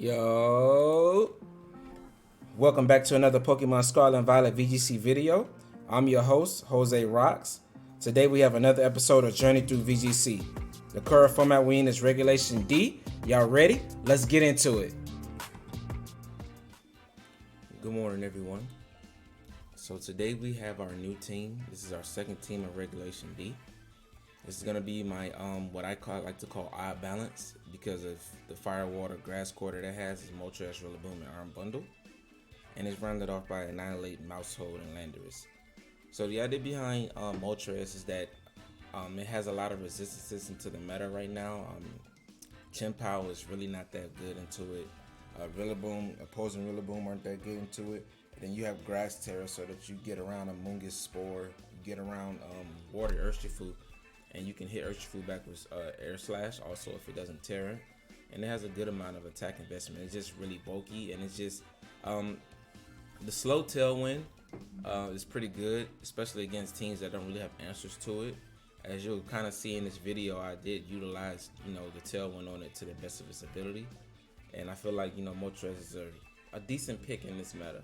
Yo, welcome back to another Pokemon Scarlet and Violet VGC video. I'm your host, Jose Rocks. Today we have another episode of Journey Through VGC. The current format we in is Regulation D. Y'all ready? Let's get into it. Good morning, everyone. So today we have our new team. This is our second team of Regulation D. This is gonna be my what I like to call odd balance because of the fire, water, grass quarter that has is Moltres, Rillaboom, and Arm Bundle, and it's rounded off by Annihlape, Maushold, and Landorus. So the idea behind Moltres is that it has a lot of resistances into the meta right now. Chien-Pao is really not that good into it. Rillaboom, opposing Rillaboom aren't that good into it. And then you have Grass Tera so that you get around a Mungus Spore, you get around Water Urshifu. And you can hit Urshifu back with Air Slash also if it doesn't Tera. And it has a good amount of attack investment. It's just really bulky, and it's just the slow Tailwind is pretty good, especially against teams that don't really have answers to it. As you'll kind of see in this video, I did utilize the Tailwind on it to the best of its ability, and I feel like Moltres is a decent pick in this meta.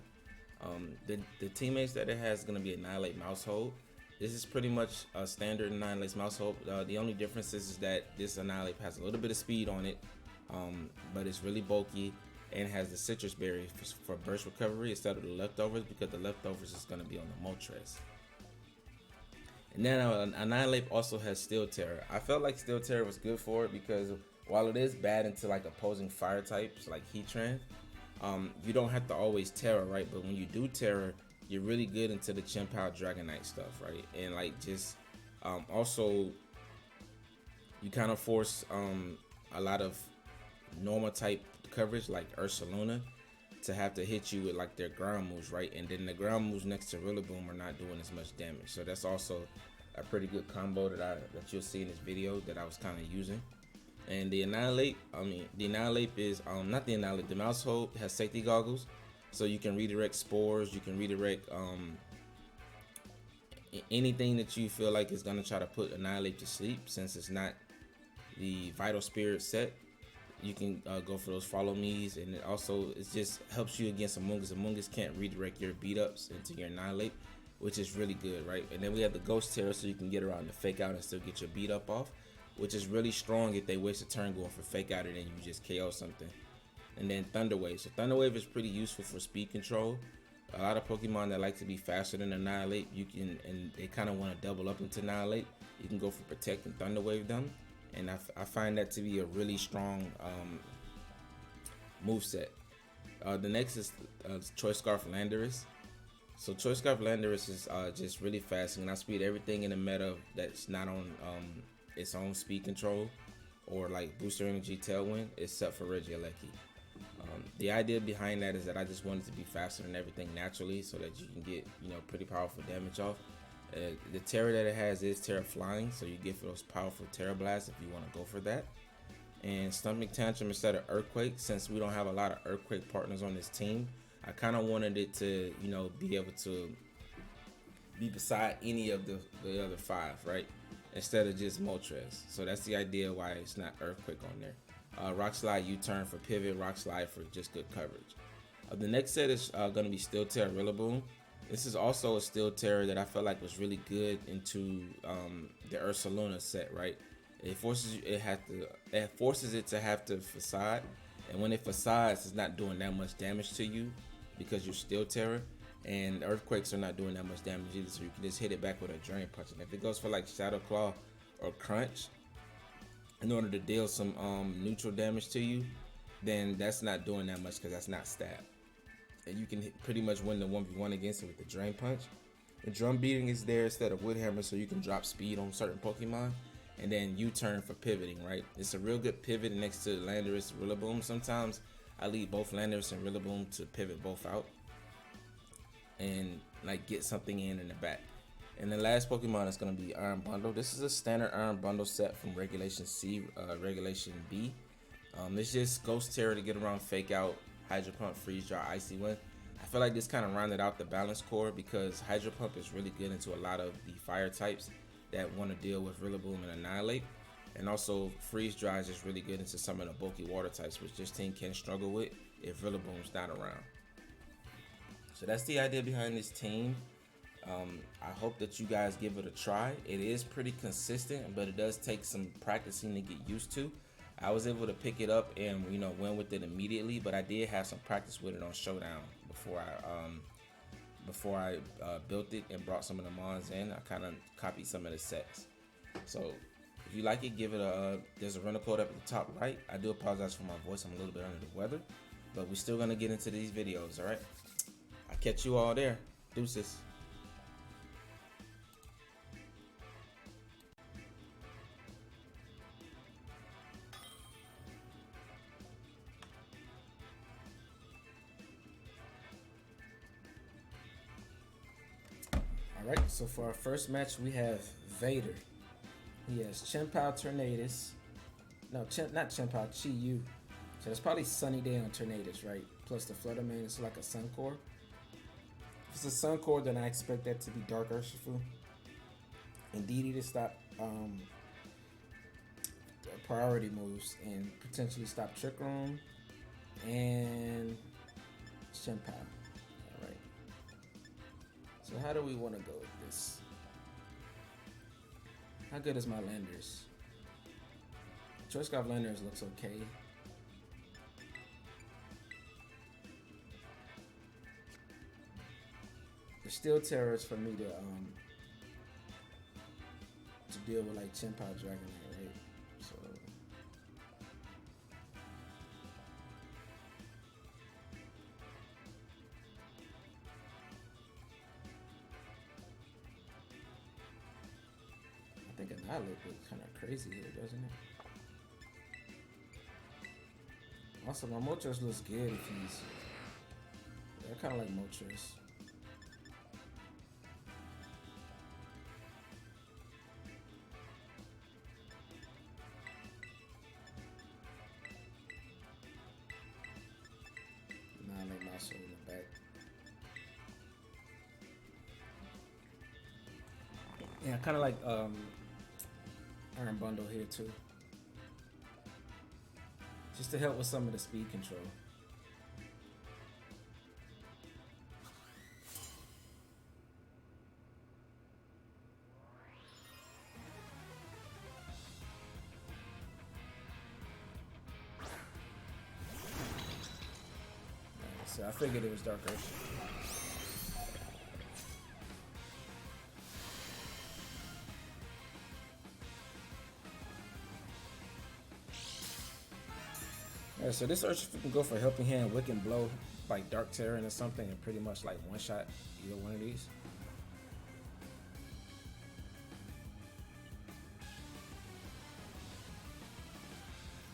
The teammates that it has is going to be Annihlape, Maushold. This is pretty much a standard Annihlape Maushold. The only difference is that this Annihlape has a little bit of speed on it, but it's really bulky and has the citrus berry for burst recovery instead of the leftovers, because the leftovers is going to be on the Moltres. And then Annihlape also has Steel Tera. I felt like Steel Tera was good for it because while it is bad into like opposing fire types like Heatran, you don't have to always Tera, right? But when you do Tera, you're really good into the Chien-Pao Dragonite stuff, right? And like just also you kind of force a lot of normal type coverage like Ursaluna to have to hit you with like their ground moves, right? And then the ground moves next to Rillaboom are not doing as much damage. So that's also a pretty good combo that you'll see in this video that I was kind of using. And the Annihlape, is not the Annihlape, the Maushold has safety goggles. So you can redirect spores, you can redirect anything that you feel like is gonna try to put Annihlape to sleep. Since it's not the Vital Spirit set, you can go for those follow me's, and it just helps you against Amoonguss. Amoonguss can't redirect your beat ups into your Annihlape, which is really good, right? And then we have the Ghost Tera, so you can get around the fake out and still get your beat up off, which is really strong if they waste a turn going for fake out and then you just KO something. And then Thunder Wave. So Thunder Wave is pretty useful for speed control. A lot of Pokemon that like to be faster than Annihlape, and they kind of want to double up into Annihlape, you can go for Protect and Thunder Wave them. And I find that to be a really strong moveset. The next is Choice Scarf Landorus. So Choice Scarf Landorus is just really fast and I speed everything in the meta that's not on its own speed control or like booster energy tailwind, except for Regieleki. The idea behind that is that I just wanted to be faster than everything naturally so that you can get pretty powerful damage off. The Tera that it has is Tera Flying, so you get for those powerful Tera Blasts if you want to go for that. And Stomach Tantrum instead of Earthquake, since we don't have a lot of Earthquake partners on this team, I kind of wanted it to be able to be beside any of the other five, right? Instead of just Moltres. So that's the idea why it's not Earthquake on there. Rock Slide U-turn for pivot, Rock Slide for just good coverage. The next set is going to be Steel Tera Rillaboom. This is also a Steel Tera that I felt like was really good into the Ursaluna set, right? It forces it to have to facade, and when it facades, it's not doing that much damage to you because you're Steel Tera, and Earthquakes are not doing that much damage either, so you can just hit it back with a Drain Punch. And if it goes for like Shadow Claw or Crunch, in order to deal some neutral damage to you, then that's not doing that much because that's not stab. And you can pretty much win the 1v1 against it with the Drain Punch. The Drum Beating is there instead of Wood Hammer, so you can drop speed on certain Pokemon. And then U-turn for pivoting, right? It's a real good pivot next to Landorus and Rillaboom. Sometimes I lead both Landorus and Rillaboom to pivot both out and like get something in the back. And the last Pokemon is going to be Iron Bundle. This is a standard Iron Bundle set from Regulation C, Regulation B. It's just Ghost Tera to get around Fake Out, Hydro Pump, Freeze Dry, Icy Wind. I feel like this kind of rounded out the balance core because Hydro Pump is really good into a lot of the fire types that want to deal with Rillaboom and Annihlape. And also, freeze dry is just really good into some of the bulky water types, which this team can struggle with if Rillaboom's not around. So that's the idea behind this team. I hope that you guys give it a try. It is pretty consistent, but it does take some practicing to get used to. I was able to pick it up and win with it immediately, but I did have some practice with it on Showdown before I built it and brought some of the mons in. I kind of copied some of the sets. So if you like it, give it there's a rental code up at the top right. I do apologize for my voice. I'm a little bit under the weather, but we're still gonna get into these videos. All right, I'll catch you all there. Deuces. Alright, so for our first match, we have Vader. He has Chien-Pao Tornadus. No, not Chien-Pao, Chi-Yu. So it's probably Sunny Day on Tornadus, right? Plus the Fluttermane is like a Sun Core. If it's a Sun Core, then I expect that to be Dark Urshifu. And DD to stop priority moves and potentially stop Trick Room and Chien-Pao. So how do we want to go with this? How good is my Landers? Choice Scarf Landers looks okay. The Steel Tera is for me to deal with like Chien-Pao Dragonite, right? So I think Annihlape looks kind of crazy here, doesn't it? Also, my Moltres looks good if he's... I kind of like Moltres. Annihlape Maushold in the back. Yeah, I kind of like Iron Bundle here too, just to help with some of the speed control. So I figured it was Dark Earth. Alright, so this Urshifu can go for Helping Hand, Wicked Blow, like Dark Terran or something, and pretty much like one shot either one of these.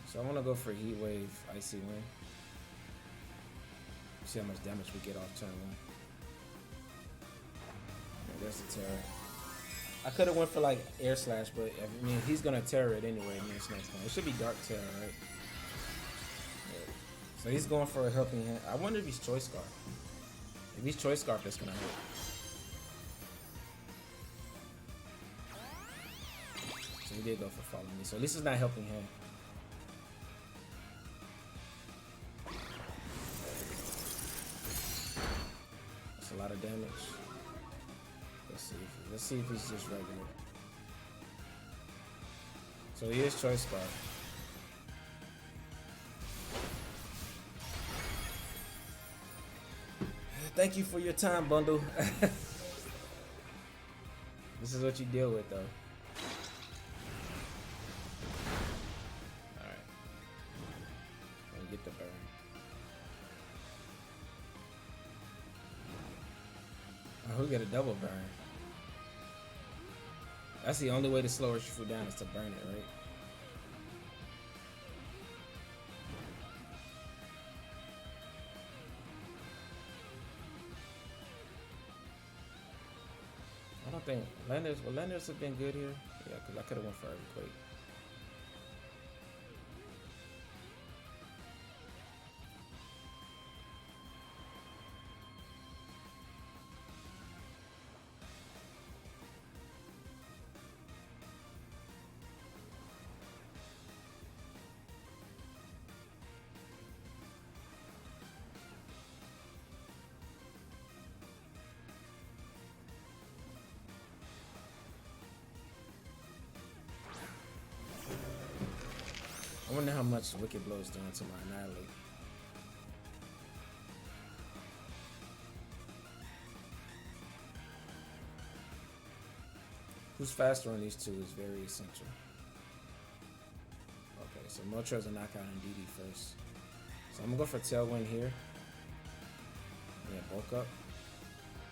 So I want to go for Heat Wave, Icy Wind. See how much damage we get off turn one. Yeah, there's the Tera. I could have went for like Air Slash, but I mean he's gonna Tera it anyway in this next one. It should be Dark Tera, right? So he's going for a Helping Hand. I wonder if he's Choice Scarf. If he's Choice Scarf, that's gonna hurt. So he did go for Follow Me. So at least it's not Helping Hand. That's a lot of damage. Let's see if he's just regular. So he is Choice Scarf. Thank you for your time, bundle. This is what you deal with, though. Alright. Let me get the burn. Oh, we got a double burn. That's the only way to slow Urshifu down is to burn it, right? I don't think Landers have been good here. Yeah, because I could have went for Earthquake. wonder how much Wicked Blow is doing to my Annihilate. Who's faster on these two is very essential. Okay, so Moltres will knock out DD first. So I'm gonna go for Tailwind here. Yeah, bulk up.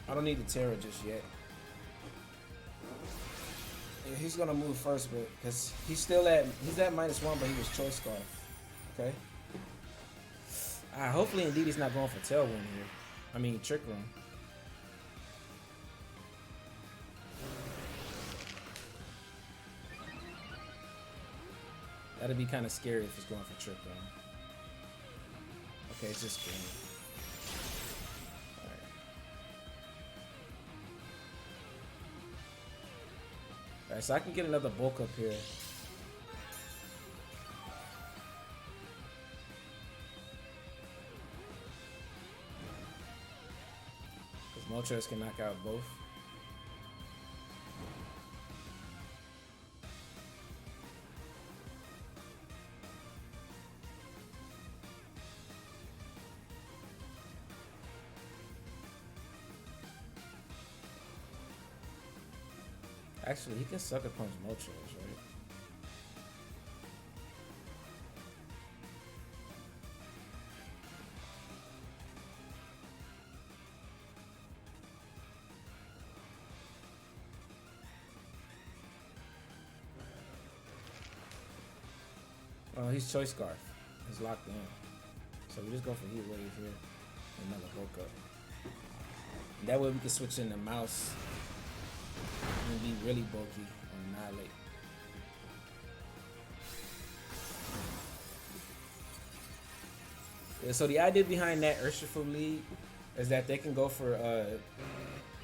I don't need the Tera just yet. Yeah, he's gonna move first, but because he's at -1, but he was Choice Scarf. Okay. Hopefully Indeedy's not going for Tailwind here. I mean Trick Room. That'd be kind of scary if he's going for Trick Room. Okay, it's just game. Alright. Alright, so I can get another bulk up here. Because Moltres can knock out both. Actually, he can sucker punch Moltres, right? Well, he's Choice Scarf. He's locked in. So we just go for Heat Wave here. Another bulk up. And that way we can switch in the mouse and be really bulky on Annihilate. Yeah, so the idea behind that Urshifu lead is that they can go for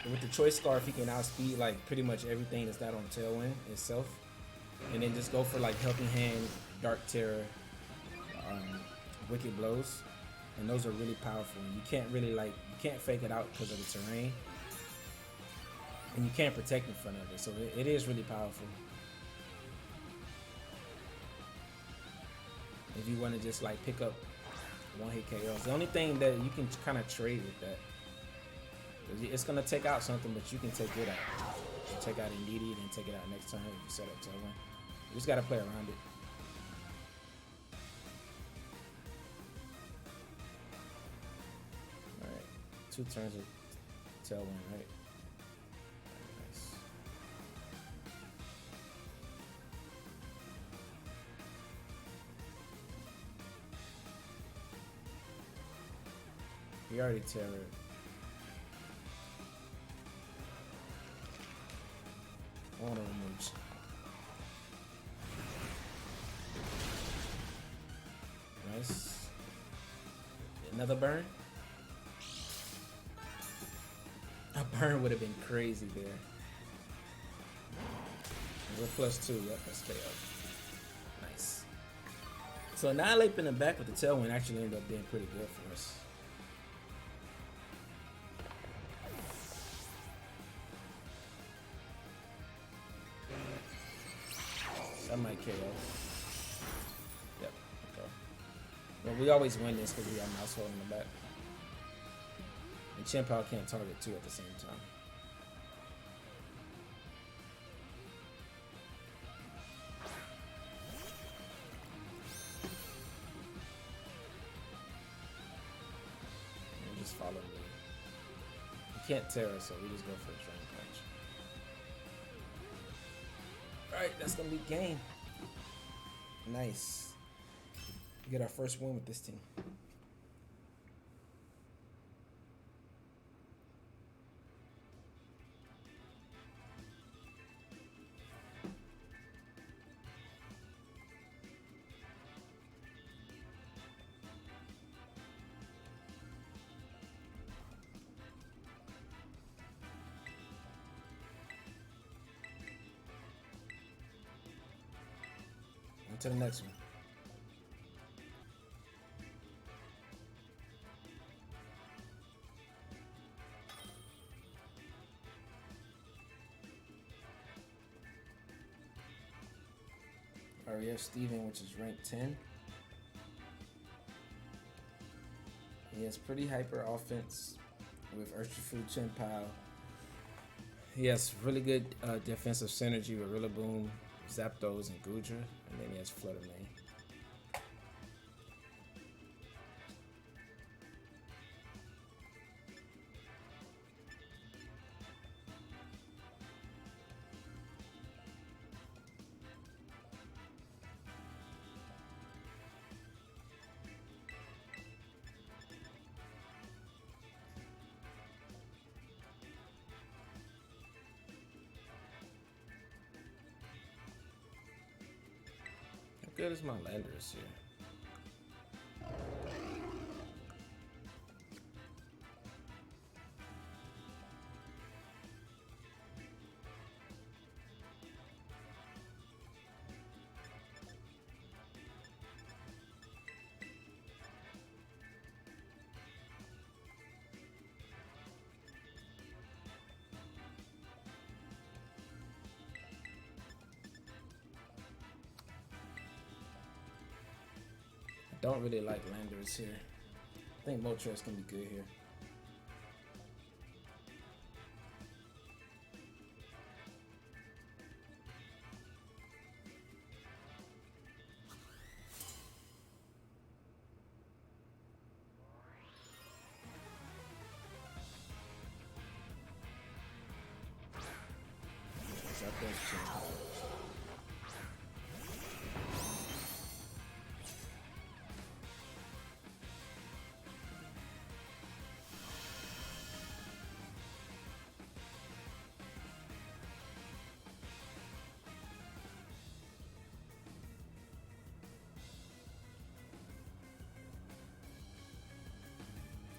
with the Choice Scarf, he can outspeed like pretty much everything that's not on Tailwind itself, and then just go for like Helping Hand, Dark Terror, Wicked Blows, and those are really powerful. And you can't really you can't fake it out because of the terrain. And you can't protect in front of it, so it is really powerful. If you want to just like pick up one-hit KOs, the only thing that you can kind of trade with that, it's gonna take out something, but you can take it out. You take out Indeedy, then take it out next turn if you set up Tailwind. You just gotta play around it. All right, 2 turns of Tailwind, right? He already terrored. Auto moves. Nice. Another burn? A burn would have been crazy there. We're +2, yep, that's KO. Nice. So Annihilate in the back with the Tailwind actually ended up being pretty good for us. That might KO. Yep. Okay. Well, we always win this because we got Maushold in the back. And Chien-Pao can't target 2 at the same time. And just follow me. You can't Tera, so we just go for a Drain Punch. Alright, that's gonna be game. Nice. We get our first win with this team. On to the next one. Alright, we have Steven, which is ranked 10. He has pretty hyper offense with Urshifu Chenpao. He has really good defensive synergy with Rillaboom, Zapdos, and Goodra, and then he has Flutter Mane. How good is my Landorus here? Don't really like Landorus here. I think Moltres can be good here.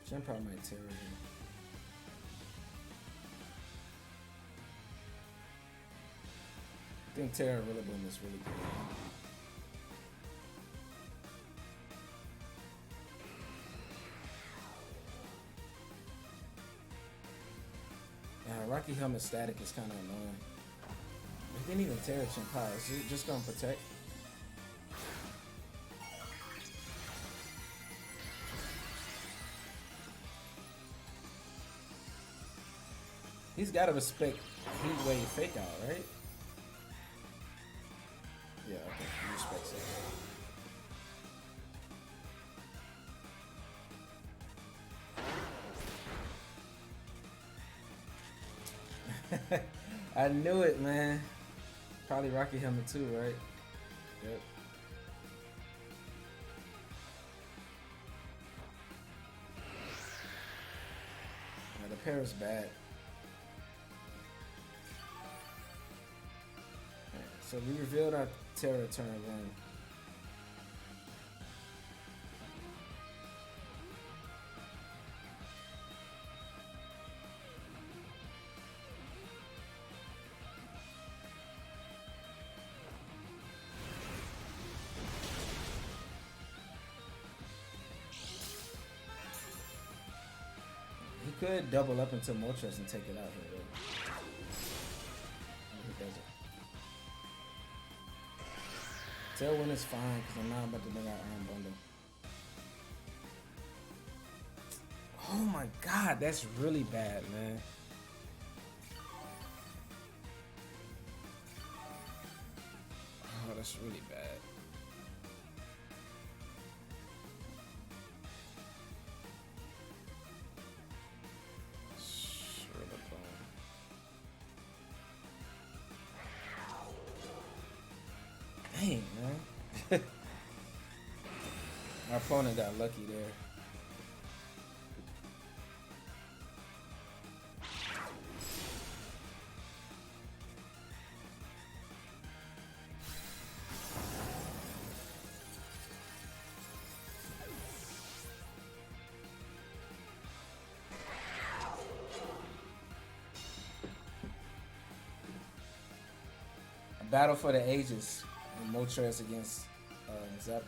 Chenpao might Tera him. I think Tera Rillaboom is really good. Rocky Helmet static is kind of annoying. It didn't even Tera Chenpao. Is it just gonna protect? He's gotta respect Heat Wave Fake Out, right? Yeah, okay. He respects it. I knew it, man. Probably Rocky Helmet too, right? Yep. Yeah, the pair is bad. So we revealed our Tera turn 1. He could double up into Moltres and take it out here, though. He doesn't. Tailwind is fine because I'm not about to bring out Iron Bundle. Oh my god, that's really bad, man. Oh, that's really bad. Dang, man. Our opponent got lucky there. A battle for the ages. Moltres against Zapdos.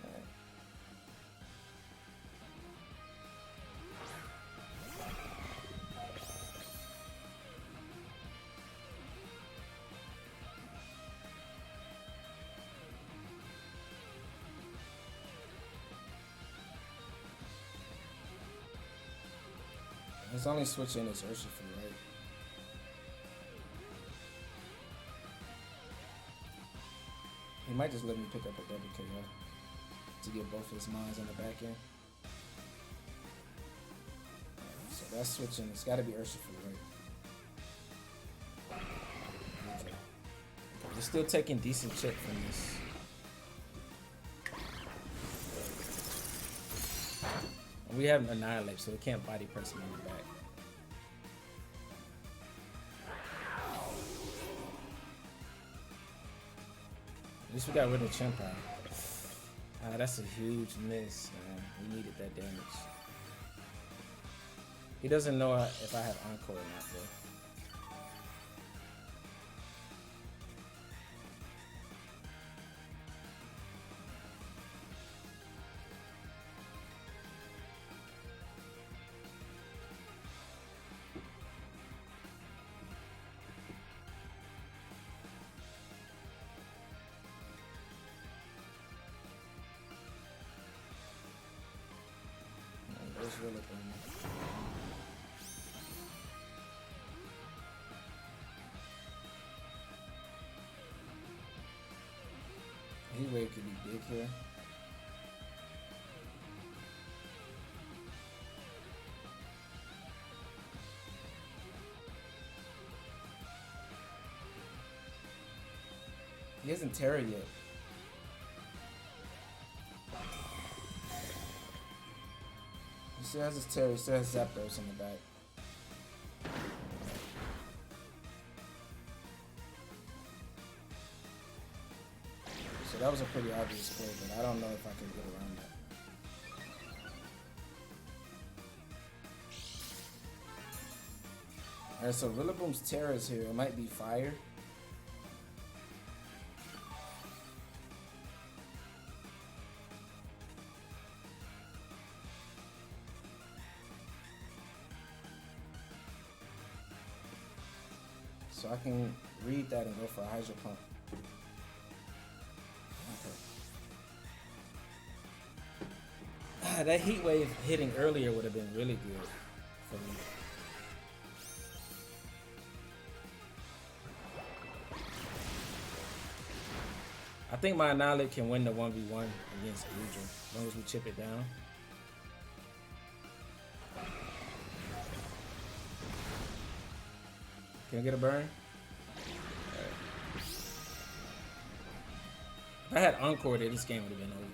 Right. His only switch in is Urshifu, right? He might just let me pick up a double KO to get both his mines on the back end. So that's switching. It's got to be Urshifu, right? Okay. We're still taking decent chip from this. We have Annihilape, so we can't body press him in the back. At least we got rid of Chimpa. That's a huge miss, man. We needed that damage. He doesn't know if I have Encore or not, though. Rillaboom. Heat wave could be big here. He hasn't Tera yet. He still has his Tera, he still has Zapdos in the back. So that was a pretty obvious play, but I don't know if I can get around that. Alright, so Rillaboom's Tera is here. It might be fire. So I can read that and go for a Hydro Pump. Okay. That Heat Wave hitting earlier would have been really good for me. I think my Annihilape can win the 1v1 against Udra, as long as we chip it down. Can I get a burn? Right. If I had Encore there, this game would have been over.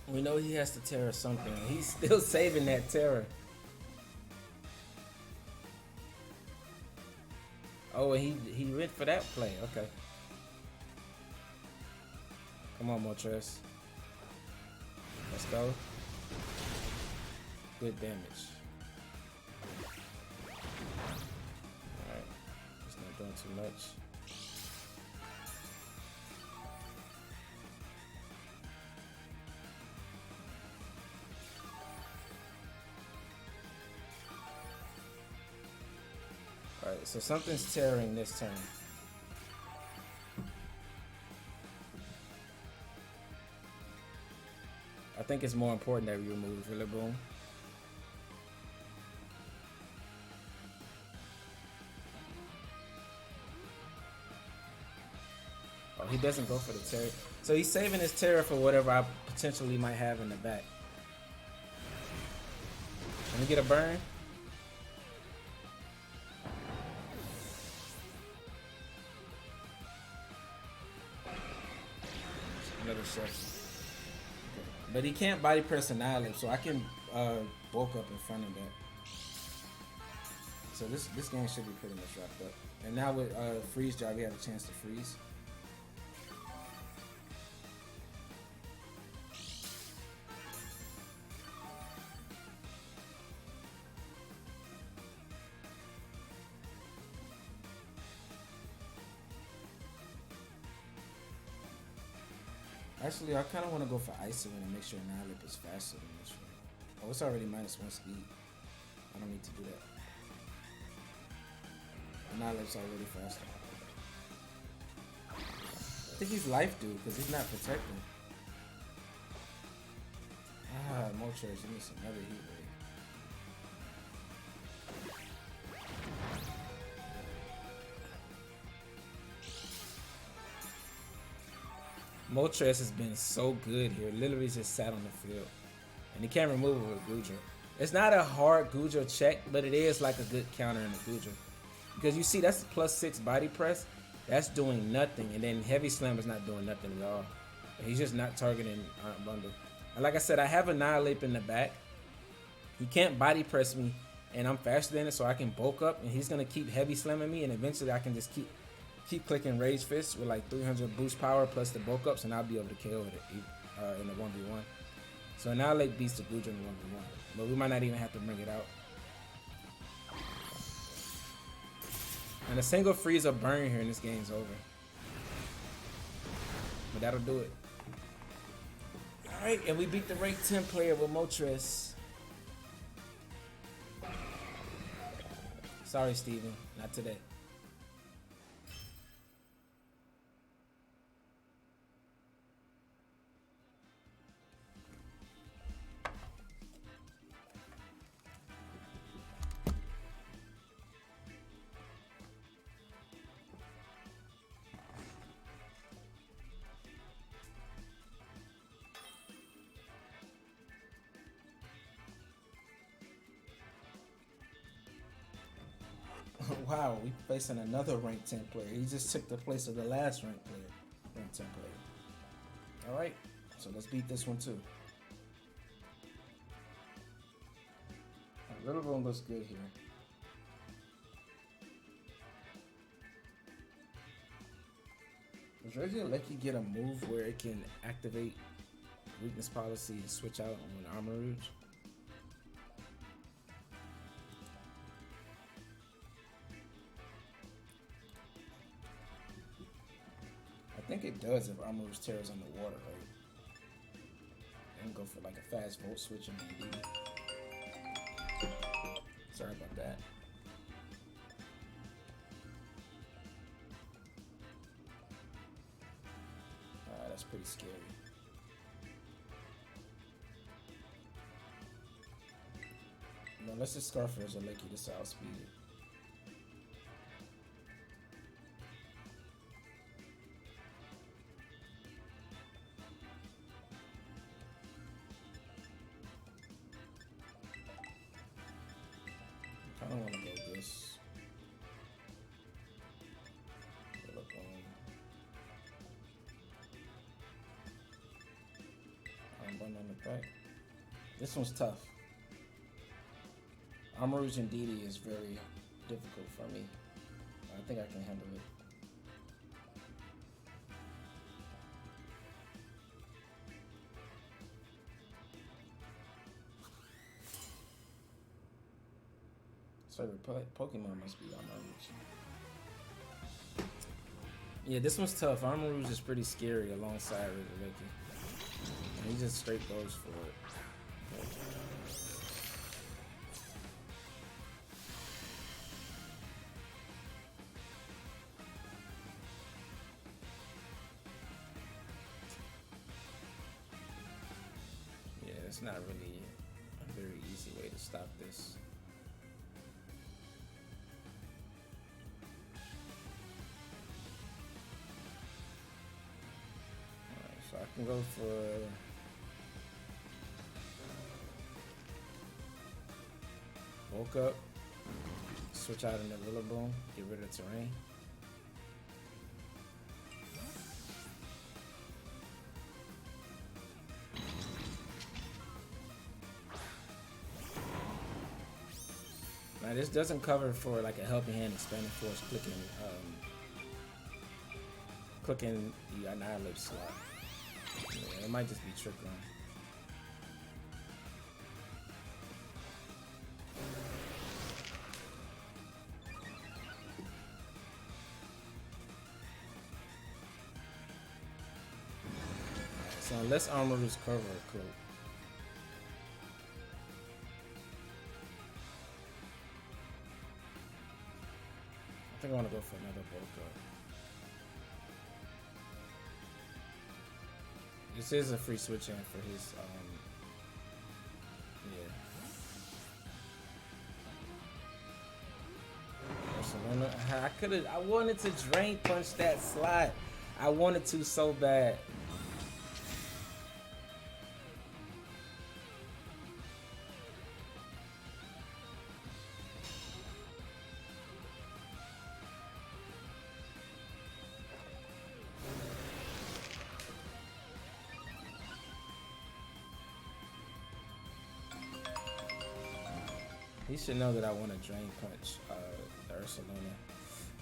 We know he has to Tera something. He's still saving that Tera. Oh, and he went for that play. Okay. Come on, Moltres. Let's go. Good damage. Alright. It's not doing too much. Alright, so something's tearing this turn. I think it's more important that we remove Rillaboom. Oh, he doesn't go for the Tera. So he's saving his Tera for whatever I potentially might have in the back. Can we get a burn? Another section. Okay. But he can't body press Annihilape, so I can bulk up in front of that. So this game should be pretty much wrapped up. And now with Freeze Dry, we have a chance to freeze. Actually, I kind of want to go for Icy and make sure Annihlape is faster than this one. Oh, it's already -1 speed. I don't need to do that. Annihilape's already faster. I think he's life dude because he's not protecting. Ah, Moltres, you need some another heat wave. Moltres has been so good here. Literally just sat on the field. And he can't remove it with Goodra. It's not a hard Goodra check, but it is like a good counter in the Goodra. Because you see, that's +6 body press. That's doing nothing. And then Heavy Slam is not doing nothing at all. He's just not targeting Bundle. And like I said, I have Annihlape in the back. He can't body press me. And I'm faster than it, so I can bulk up. And he's going to keep Heavy Slamming me. And eventually I can just keep clicking Rage Fist with like 300 boost power plus the bulk ups, and I'll be able to KO it in the 1v1. So Annihlape beats the Goodra in the 1v1, but we might not even have to bring it out. And a single freeze or burn here and this game's over. But that'll do it. Alright, and we beat the rank 10 player with Moltres. Sorry, Steven, not today. Wow, we facing another rank 10 player. He just took the place of the last rank 10 player. Alright, so let's beat this one too. Rillaboom looks good here. Does Reggie let you get a move where it can activate weakness policy and switch out on Armor Rouge? I think it does if Armor Rouge Tera's on the water, right? And go for like a fast volt switch and maybe. Sorry about that. That's pretty scary. No, let's just Scarface or Lakey to outspeed it. I don't want to go this. Button on the back. This one's tough. Armor Rouge and DD is very difficult for me. I think I can handle it. So Pokemon must be Armor Rouge. Yeah, this one's tough. Armor Rouge is pretty scary alongside Rillaboom. He just straight goes for it. Yeah, it's not really a very easy way to stop this. Alright, so I can go for Woke up, switch out into Rillaboom, get rid of terrain. Now this doesn't cover for like a helping hand, expanding force, clicking the Annihlape slot. Yeah, it might just be trick run. So unless Armor's cover a cloak. I think I want to go for another bulk up. This is a free switch in for his I wanted to drain punch that slot. I wanted to so bad. He should know that I want to drain punch the Ursaluna.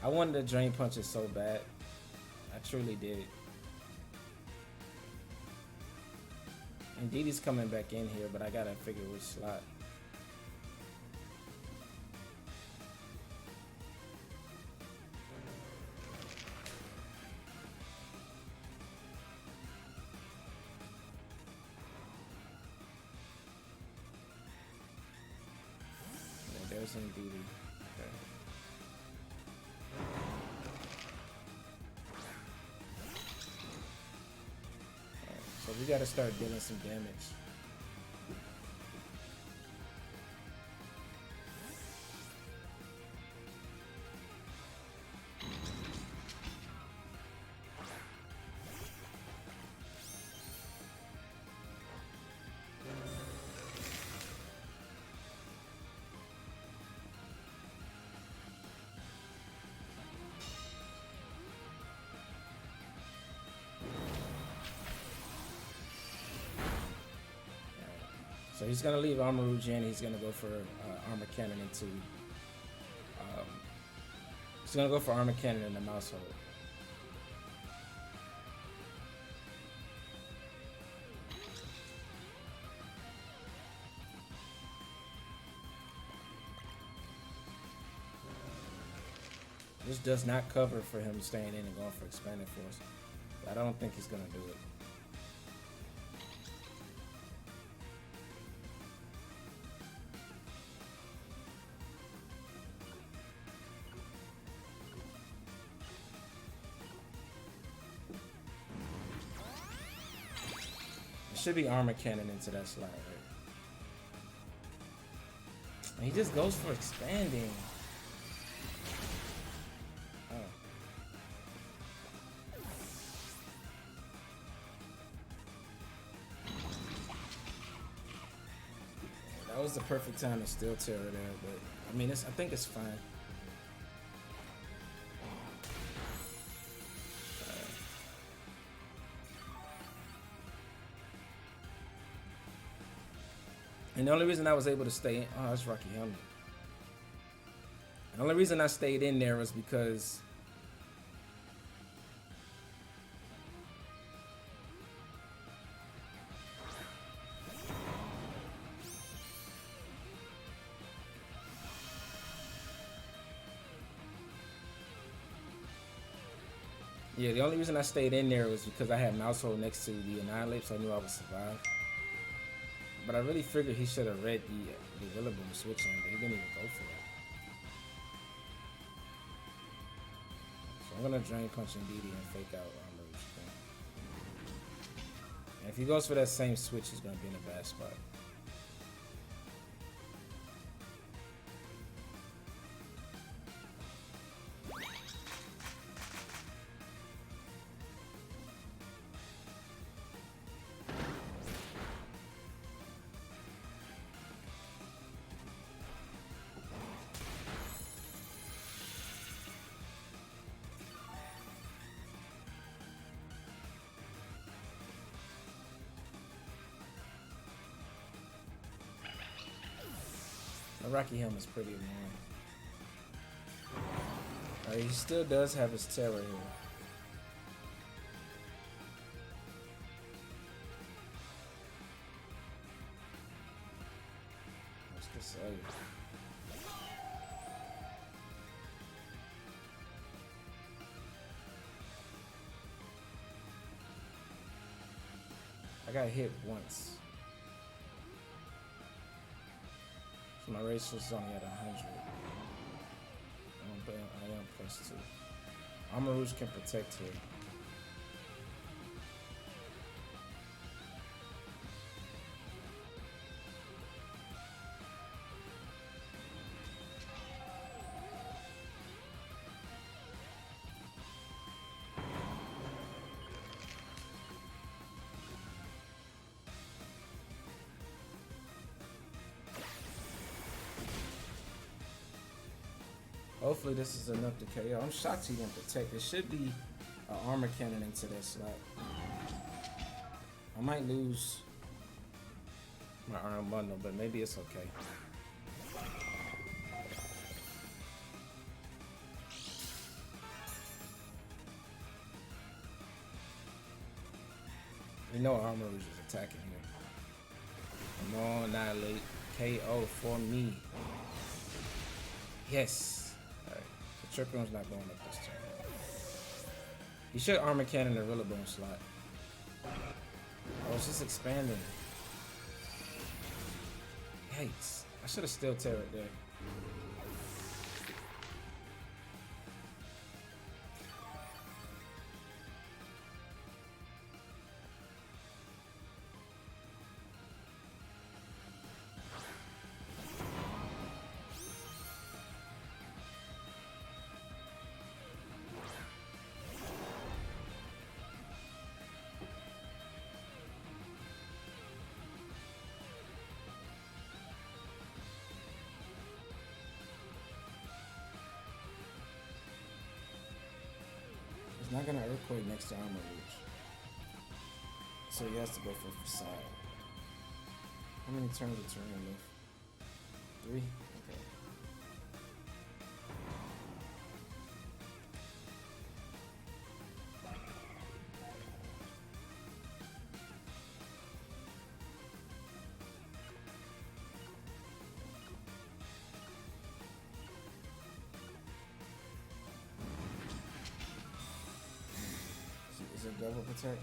I wanted to drain punch it so bad. I truly did. Indeed, he's coming back in here, but I gotta figure which slot. Yeah, there's Indeed. Okay. So we gotta start dealing some damage. So he's gonna leave Armor Rouge in. He's gonna go for Armor Cannon into. He's gonna go for Armor Cannon in the Maushold. This does not cover for him staying in and going for Expanded Force. I don't think he's gonna do it. Should be Armor Cannon into that slot, right? And he just goes for expanding. Oh. That was the perfect time to Steel Tera there, but I mean, I think it's fine. And the only reason I was able to stay in, oh, that's Rocky Helmet. The only reason I stayed in there was because the only reason I stayed in there was because I had Maushold next to the Annihlape, so I knew I would survive. But I really figured he should have read the Rillaboom switching, but he didn't even go for it. So I'm gonna drain punch Indeed and fake out Armor Rouge. And if he goes for that same switch, he's gonna be in a bad spot. The Rocky Helm is pretty annoying. He still does have his Tera here. What's the save? I got hit once. So my ratio is only at 100. But I am +2. Armor Rouge can protect here. Hopefully this is enough to KO. I'm shocked he didn't protect. There should be an armor cannon into that slot. I might lose my arm bundle, but maybe it's okay. We know Armor Rouge is attacking here. Come on, Annihilate. KO for me. Yes. Trickroom's not going up this turn. He should armor cannon the Rillaboom slot. Oh, it's just expanding. Yikes. I should have still Tera it there. He's not gonna Earthquake next to Armor Rouge. So he has to go for Facade. How many turns of Terrain left? 3? Okay. Is it double protect?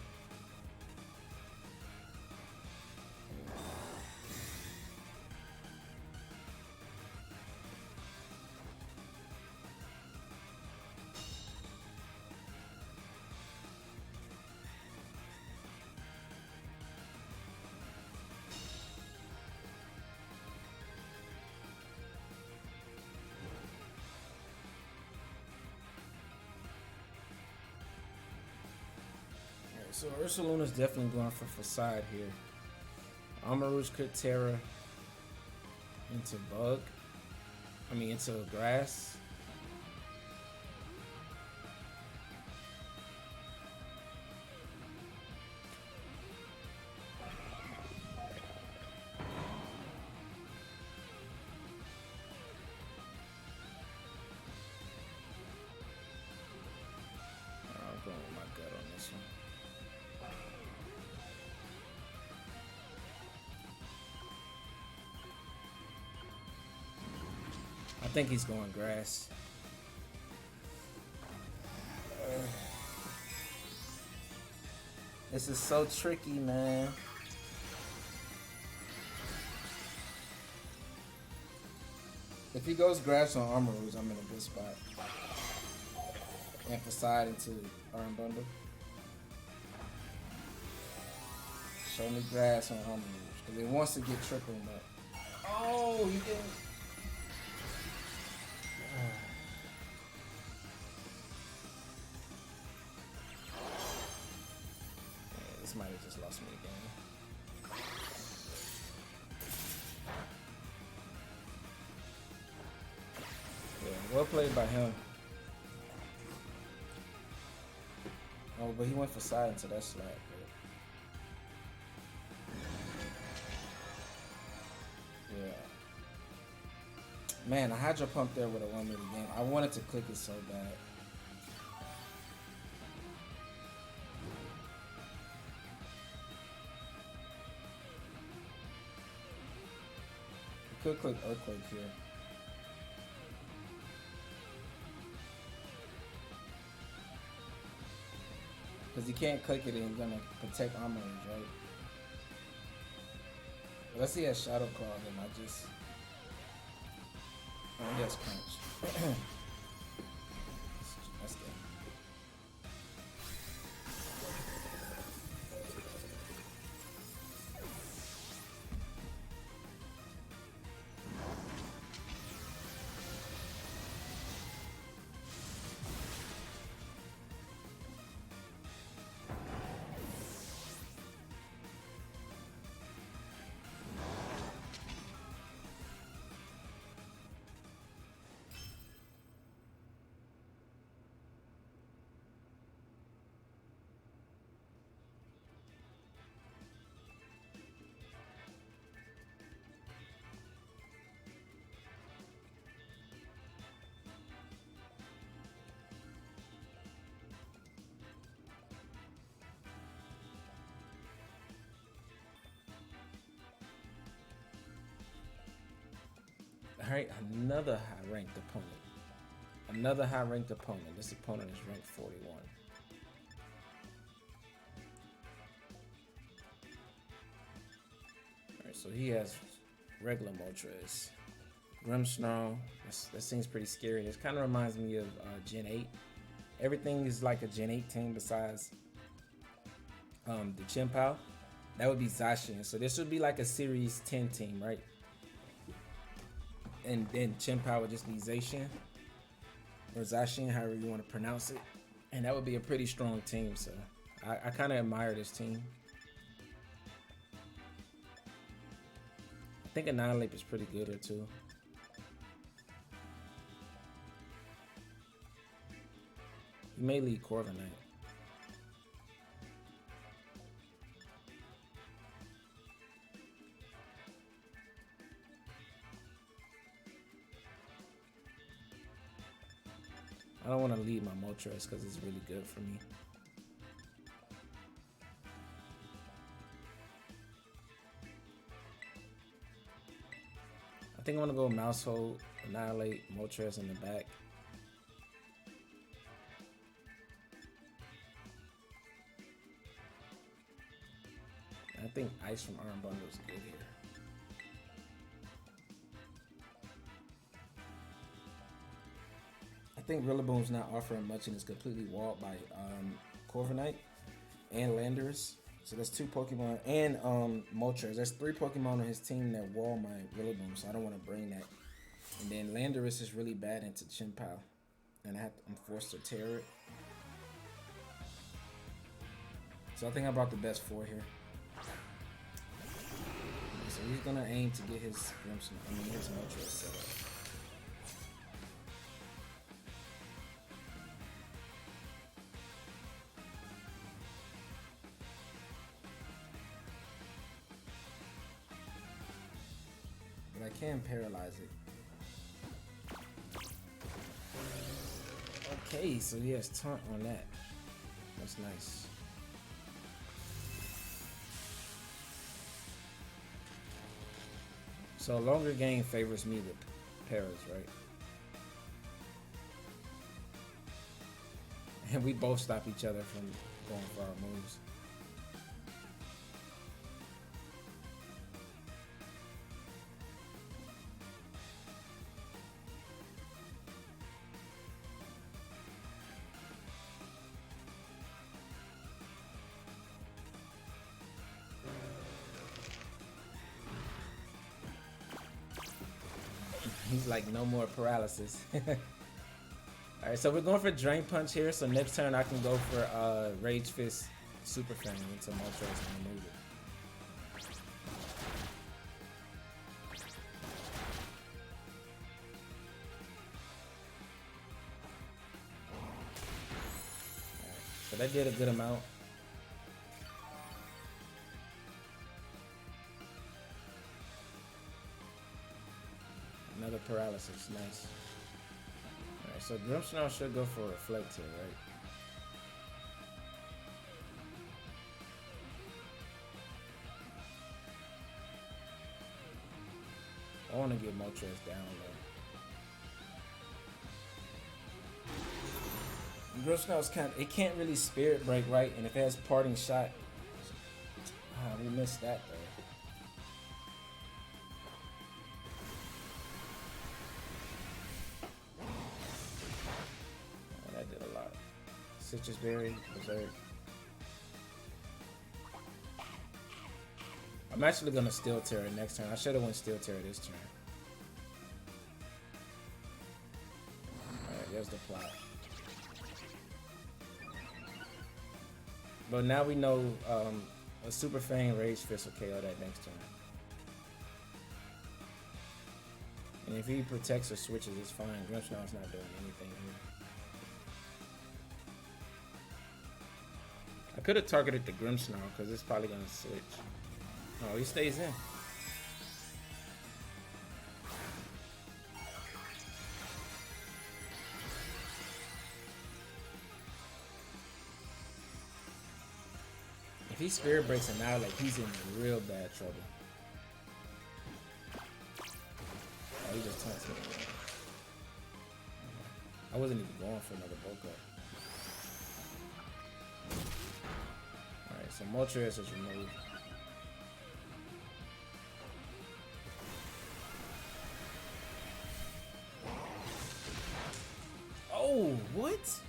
So Ursaluna's definitely going for Facade here. Armor Rouge could Tera into Bug. Into Grass. I'm going with my gut on this one. I think he's going Grass. This is so tricky, man. If he goes Grass on Armor Rouge, I'm in a good spot. And Facade into Arm Bundle. Show me Grass on Armor Rouge, because it wants to get Triple up. Oh, he didn't. This might have just lost me again. Yeah, well played by him. Oh, but he went for side into that slap. Yeah. Man, I Hydro Pump there with a 1 minute game. I wanted to click it so bad. Could click Earthquake here. Because you can't click it and you're gonna protect Armor Rouge, right? Let's see that Shadow Claw him. I just. Oh, yes, Crunch. Let's go. Alright, another high-ranked opponent. Another high-ranked opponent. This opponent is ranked 41. Alright, so he has regular Moltres. Grimmsnarl, that seems pretty scary. This kind of reminds me of Gen 8. Everything is like a Gen 8 team besides the Chien-Pao. That would be Zacian. So this would be like a Series 10 team, right? And then Chien-Pao would just be Zacian or Zacian, however you want to pronounce it. And that would be a pretty strong team. So I kind of admire this team. I think Annihlape is pretty good here too. You may lead Corviknight. I don't want to lead my Moltres because it's really good for me. I think I want to go Maushold, Annihlape, Moltres in the back. I think Ice from Arm Bundle is good here. I think Rillaboom's not offering much and is completely walled by Corviknight and Landorus. So that's 2 Pokemon and Moltres. There's 3 Pokemon on his team that wall my Rillaboom, so I don't want to bring that. And then Landorus is really bad into Chien-Pao, and I'm forced to tear it. So I think I brought the best 4 here. So he's gonna aim to get his his Moltres set up. But I can paralyze it. Okay, so he has taunt on that. That's nice. So a longer game favors me with Paras, right? And we both stop each other from going for our moves. He's like, no more paralysis. Alright, so we're going for Drain Punch here. So next turn I can go for Rage Fist Super Fan into Moltres and remove it. Alright, so that did a good amount. Another paralysis, nice. Alright, so Grimmsnarl should go for a Reflect here, right? I want to get Moltres down though. Grimmsnarl's it can't really Spirit Break, right? And if it has Parting Shot, we missed that though. Citrus Berry, Berserk. I'm actually gonna Steel Tera next turn. I should have went Steel Tera this turn. Alright, there's the plot. But now we know a Super Fang Rage Fist will KO that next turn. And if he protects or switches, it's fine. Grimmsnarl's not doing anything here. I could have targeted the Grimmsnarl because it's probably going to switch. Oh, he stays in. If he Spirit Breaks him now, like he's in real bad trouble. Oh, he just taunts me. I wasn't even going for another bulk up. Alright, so Moltres is removed. Oh, what?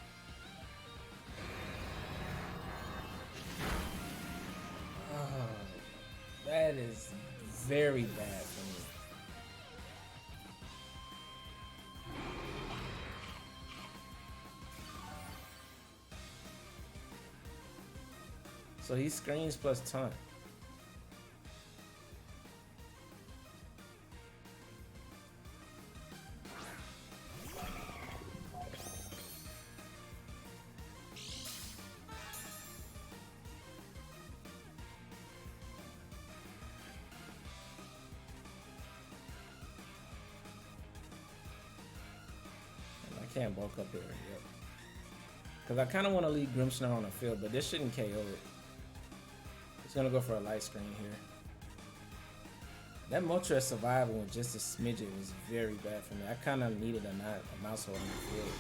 That is very bad for me. So he screens plus taunt. I can't bulk up here yet. Because I kind of want to leave Grimmsnarl on the field, but this shouldn't KO it. It's going to go for a light screen here. That Moltres survival with just a smidget was very bad for me. I kind of needed a Maushold on the field.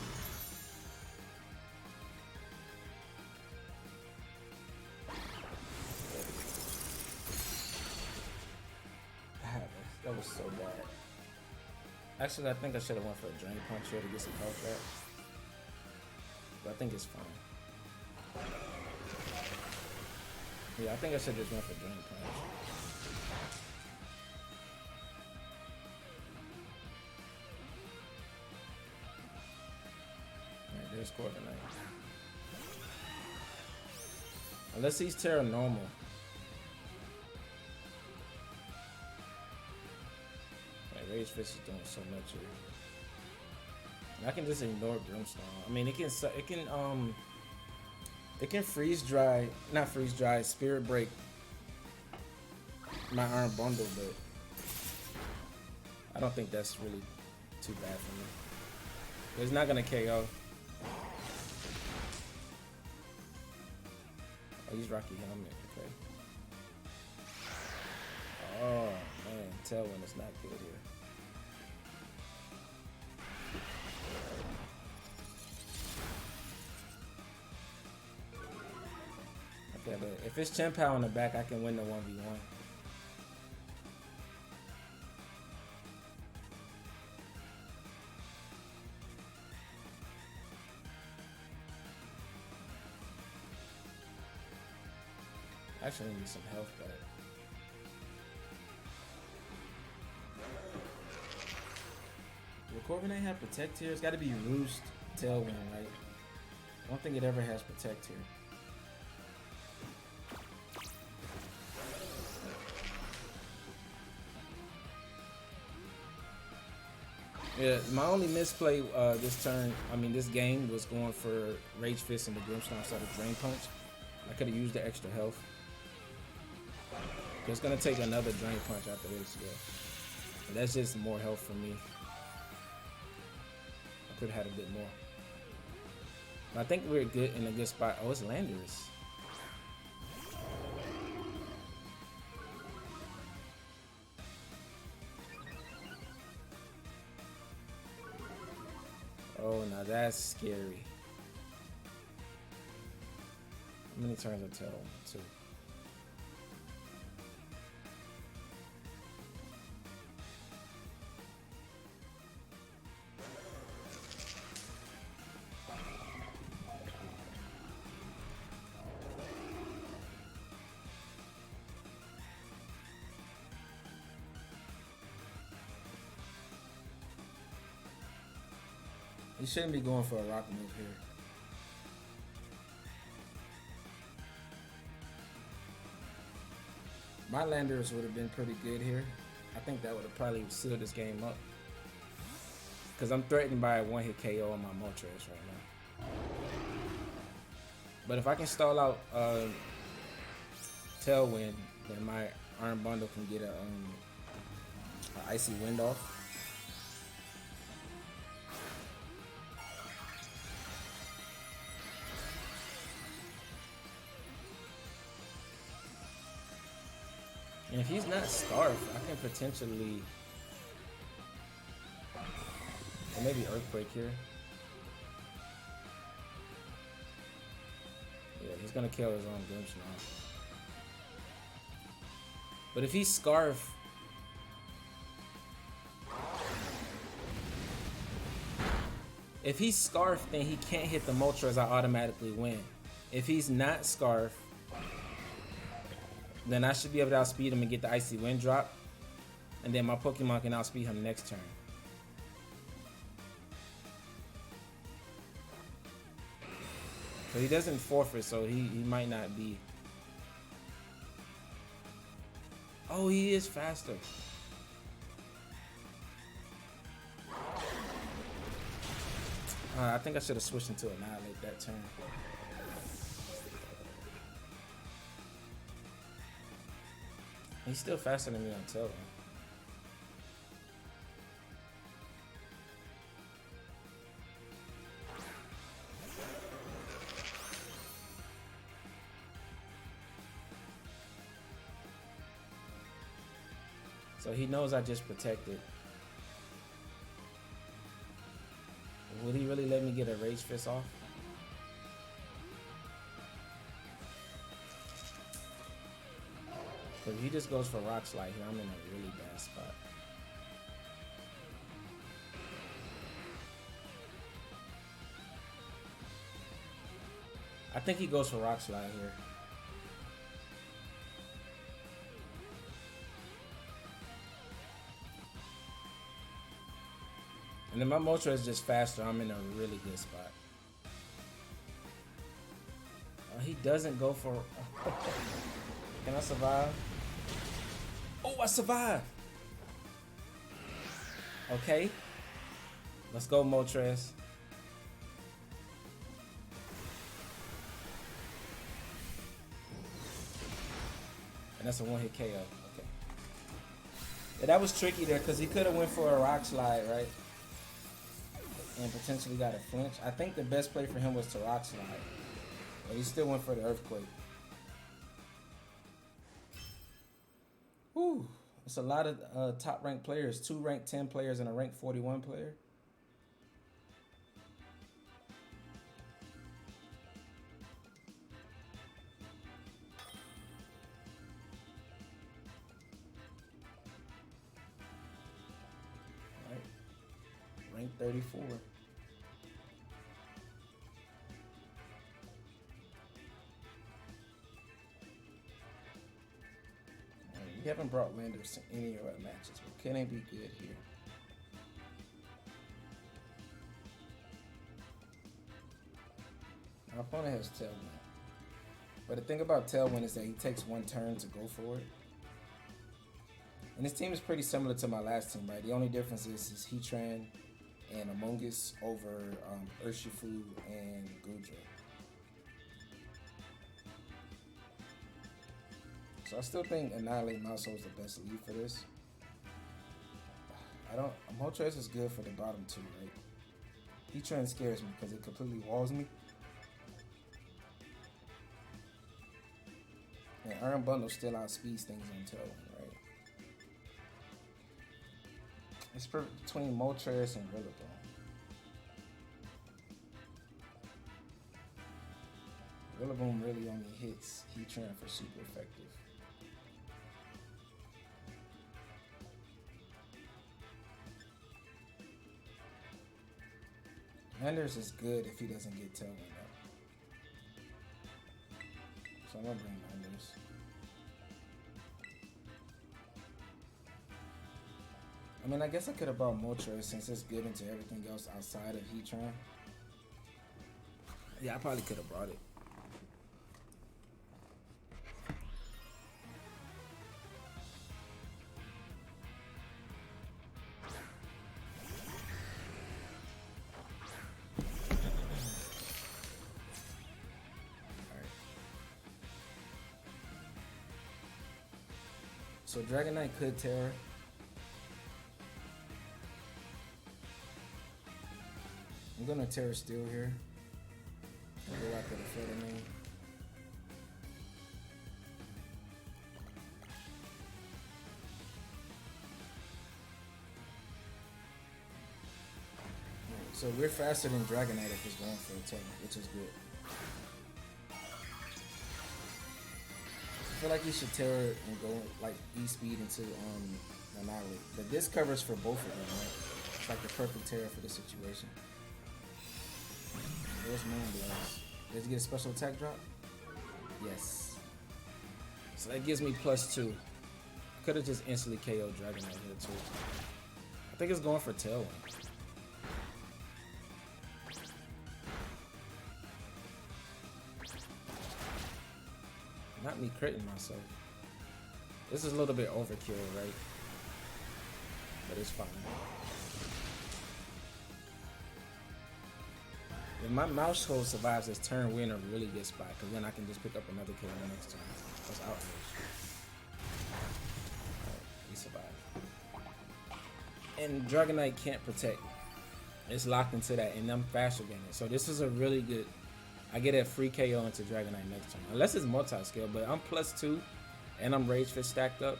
That was so bad. Actually, I think I should have went for a Drain Punch here to get some health back. But I think it's fine. Yeah, I think I should have just went for Drain Punch. Alright, there's Corviknight. Unless he's Tera normal. Rage Fist is doing so much here. And I can just ignore Grimmsnarl. I mean, it can freeze dry, not freeze dry, Spirit Break my Iron Bundle, but I don't think that's really too bad for me. It's not gonna KO. Oh, he's Rocky Helmet. Okay. Oh man, Tailwind is not good here. Okay, but if it's Chien-Pao in the back, I can win the 1v1. Actually, need some health back. Will Corviknight have Protect here? It's got to be Roost, Tailwind, right? I don't think it ever has Protect here. Yeah, my only misplay this game was going for Rage Fist and the Grimmsnarl instead of Drain Punch. I could have used the extra health. It's gonna take another Drain Punch after this, yeah. But that's just more health for me. I could have had a bit more. But I think we're good in a good spot. Oh, it's Landorus. Oh, now that's scary. How many turns until 2? He shouldn't be going for a rock move here. My Landers would have been pretty good here. I think that would have probably sealed this game up. Because I'm threatened by a one-hit KO on my Moltres right now. But if I can stall out Tailwind, then my Iron Bundle can get a Icy Wind off. And if he's not Scarf, I can potentially, or maybe Earthquake here. Yeah, he's gonna kill his own glimpse now. But if he's Scarf, then he can't hit the Moltres. I automatically win. If he's not Scarf, then I should be able to outspeed him and get the Icy Wind drop. And then my Pokemon can outspeed him next turn. But he doesn't forfeit, so he might not be. Oh, he is faster. I think I should have switched into Annihilate that turn. He's still faster than me on Tailwind. So he knows I just protected. Would he really let me get a Rage Fist off? But if he just goes for Rock Slide here, I'm in a really bad spot. I think he goes for Rock Slide here. And then my Moltres is just faster. I'm in a really good spot. He doesn't go for... Can I survive? Oh, I survived! Okay. Let's go, Moltres. And that's a one-hit KO. Okay. Yeah, that was tricky there because he could have went for a Rock Slide, right? And potentially got a flinch. I think the best play for him was to Rock Slide. But he still went for the Earthquake. Whew. It's a lot of top ranked players. 2 ranked 10 players and a ranked 41 player. Right. Ranked 34. We haven't brought Landers to any of our matches, but can it be good here? My opponent has Tailwind. But the thing about Tailwind is that he takes 1 turn to go for it. And this team is pretty similar to my last team, right? The only difference is Heatran and Among Us over Urshifu and Goodra. So I still think Annihilate Maushold is the best lead for this. Moltres is good for the bottom 2, right? Heatran scares me because it completely walls me. And Iron Bundle still outspeeds things on Tailwind, right? It's between Moltres and Rillaboom. Rillaboom really only hits Heatran for super effective. Landers is good if he doesn't get Tailwind up. So I'm gonna bring Landers. I mean, I guess I could have brought Moltres since it's good into everything else outside of Heatran. Yeah, I probably could have brought it. So Dragonite could Tera. I'm gonna Tera Steel here. And go after the Flutter Mane. So we're faster than Dragonite if it's going for a Tera, which is good. I feel like you should Tera and go like E-Speed into Annihlape. But this covers for both of them, right? It's like the perfect Tera for the situation. There's Moonblast. Does he get a special attack drop? Yes. So that gives me +2. Could have just instantly KO'd Dragonite here too. I think it's going for Tailwind. Not me critting myself. This is a little bit overkill, right? But it's fine. If my Maushold survives this turn, we're in a really good spot, because then I can just pick up another kill next turn. That's outrage. Alright, we survive. And Dragonite can't protect. It's locked into that, and I'm faster than it. So this is a really good... I get a free KO into Dragonite next turn. Unless it's multi-scale, but I'm +2, and I'm Rage Fist stacked up.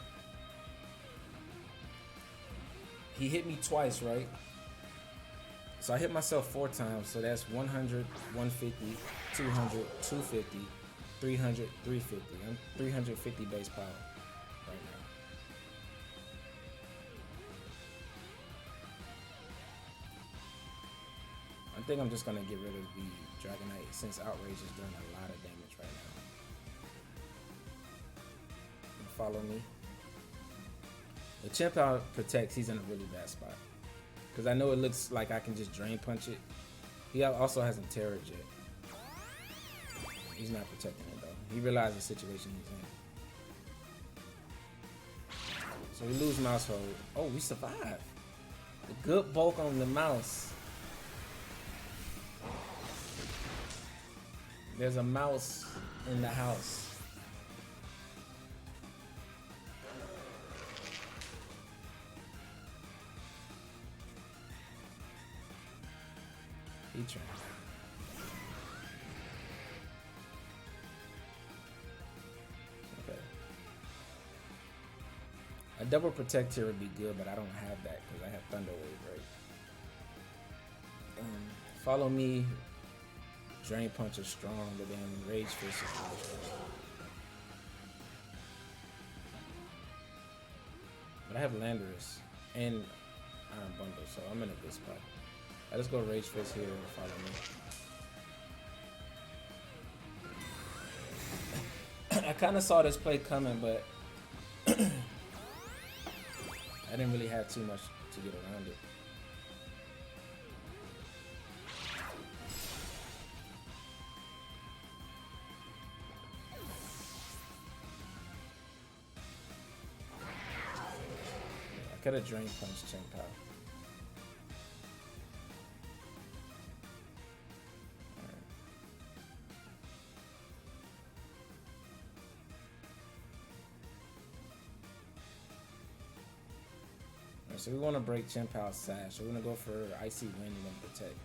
He hit me twice, right? So I hit myself 4 times, so that's 100, 150, 200, 250, 300, 350. I'm 350 base power right now. I think I'm just gonna get rid of the Dragonite since Outrage is doing a lot of damage right now. And follow me. The Chimp protects, he's in a really bad spot. Because I know it looks like I can just Drain Punch it. He also hasn't Tera yet. He's not protecting it though. He realized the situation he's in. So we lose Maushold. Oh, we survive. A good bulk on the mouse. There's a mouse in the house. Heatran. Okay. A double protect here would be good, but I don't have that because I have Thunder Wave, right? Follow me. Drain Punch is strong, but then Rage Fist is really strong. But I have Landorus and Iron Bundle, so I'm in a good spot. I just go Rage Fist here and follow me. I kind of saw this play coming, but I didn't really have too much to get around it. I could have Drain Punch Chimp. So we want to break Chimpow's Sash. So we're going to go for Icy Wind and then Protect.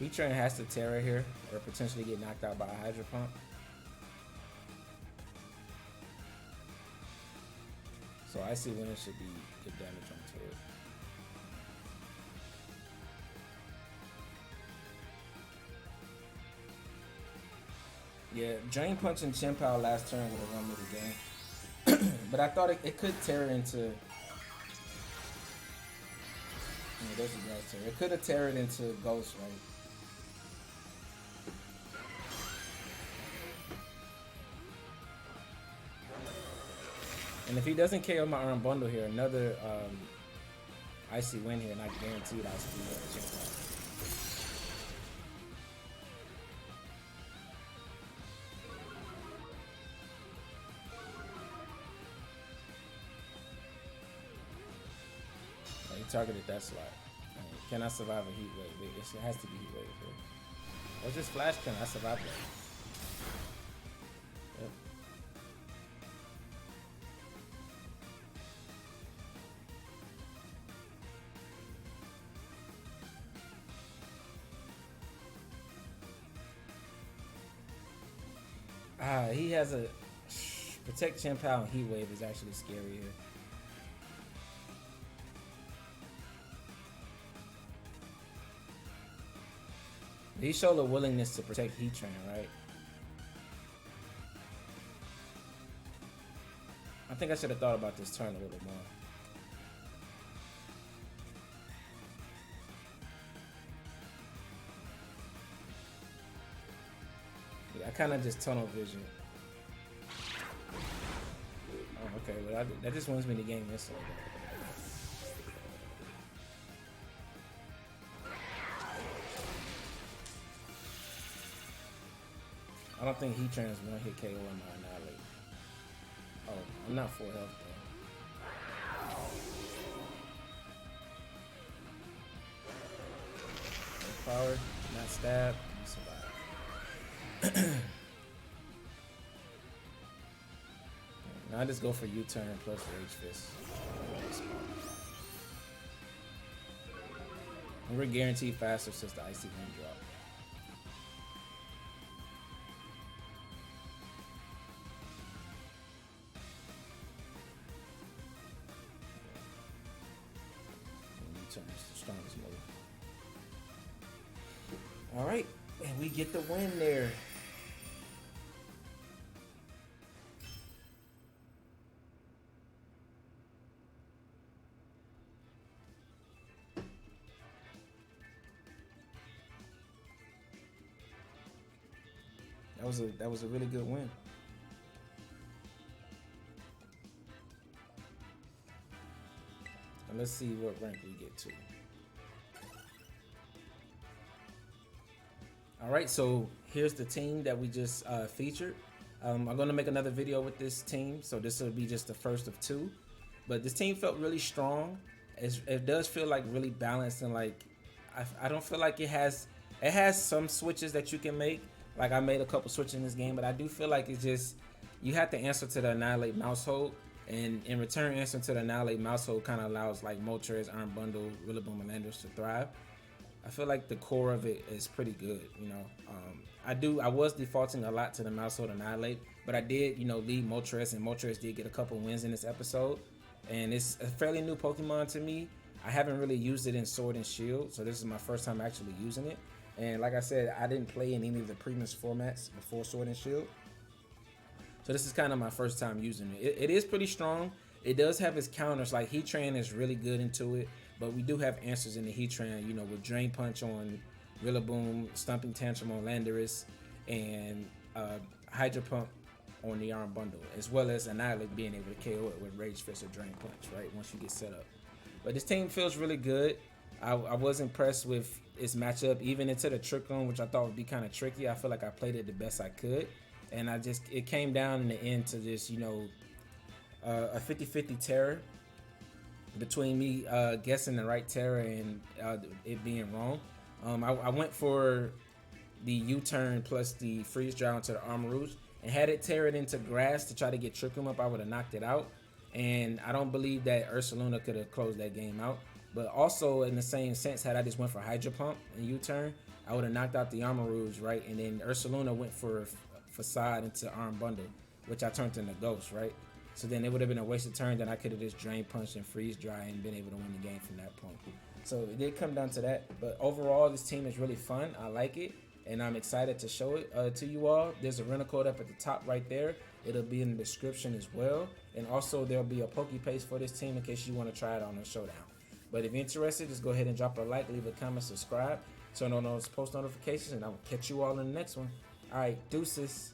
Heatran has to Tera here or potentially get knocked out by a Hydro Pump. So Icy Wind should be good damage onto it. Yeah, Drain Punch and Chimpow last turn would have won me the game. But I thought it could Tera into... Yeah, there's a Grass Tera. It could have Tera'd into Ghost, right? And if he doesn't KO my arm bundle here, another icy win here, and I guarantee I'll speed up the chip. He targeted that slot. Can I survive a heat wave? It has to be heat wave here. Or just flash can I survive that? Yep. He has a protect Chien-Pao and heat wave is actually scary here. He showed a willingness to protect Heatran, right? I think I should have thought about this turn a little more. Yeah, I kind of just tunnel vision. Oh, okay, well, that just wins me the game instantly. I don't think Heatran's one hit KO in my Annihilate. Oh, I'm not full health though. No power, not stab, and survive. Now I just go for U-turn plus Rage Fist. And we're guaranteed faster since the Icy Wind drop. U-turn is the strongest move. Alright, and we get the win there. That was a really good win. And let's see what rank we get to. All right, so here's the team that we just featured. I'm gonna make another video with this team, so this will be just the first of two. But this team felt really strong. It does feel like really balanced, and like I don't feel like it has some switches that you can make. Like I made a couple switches in this game, but I do feel like it's just you have to answer to the Annihlape Maushold, and in return, answering to the Annihlape Maushold kind of allows like Moltres, Iron Bundle, Rillaboom, and Landers to thrive. I feel like the core of it is pretty good, you know. I was defaulting a lot to the Maushold and Annihilate, but I did, you know, lead Moltres, and Moltres did get a couple wins in this episode. And it's a fairly new Pokemon to me. I haven't really used it in Sword and Shield, so this is my first time actually using it. And like I said, I didn't play in any of the previous formats before Sword and Shield. So this is kind of my first time using it. It is pretty strong. It does have its counters, like Heatran is really good into it, but we do have answers in the Heatran, you know, with Drain Punch on Rillaboom, Stumping Tantrum on Landorus, and Hydro Pump on the Iron Bundle, as well as Annihilate being able to KO it with Rage Fist or Drain Punch, right, once you get set up. But this team feels really good. I was impressed with its matchup, even into the Trick Room, which I thought would be kind of tricky. I feel like I played it the best I could, and it came down in the end to just, you know, a 50-50 Tera between me guessing the right Tera and it being wrong. I went for the U-turn plus the freeze dry onto the Armarouge, and had it Tera'd into grass to try to get Trick Room up, I would have knocked it out. And I don't believe that Ursaluna could have closed that game out. But also in the same sense, had I just went for Hydro Pump and U-turn, I would have knocked out the Armarouge, right? And then Ursaluna went for Facade into Arm Bundle, which I turned into Ghost, right? So then it would have been a wasted turn. Then I could have just Drain Punched and Freeze Dry and been able to win the game from that point. So it did come down to that. But overall, this team is really fun. I like it, and I'm excited to show it to you all. There's a rental code up at the top right there. It'll be in the description as well. And also there'll be a Pokepaste for this team in case you want to try it on the showdown. But if you're interested, just go ahead and drop a like, leave a comment, subscribe, turn on those post notifications, and I will catch you all in the next one. All right, deuces.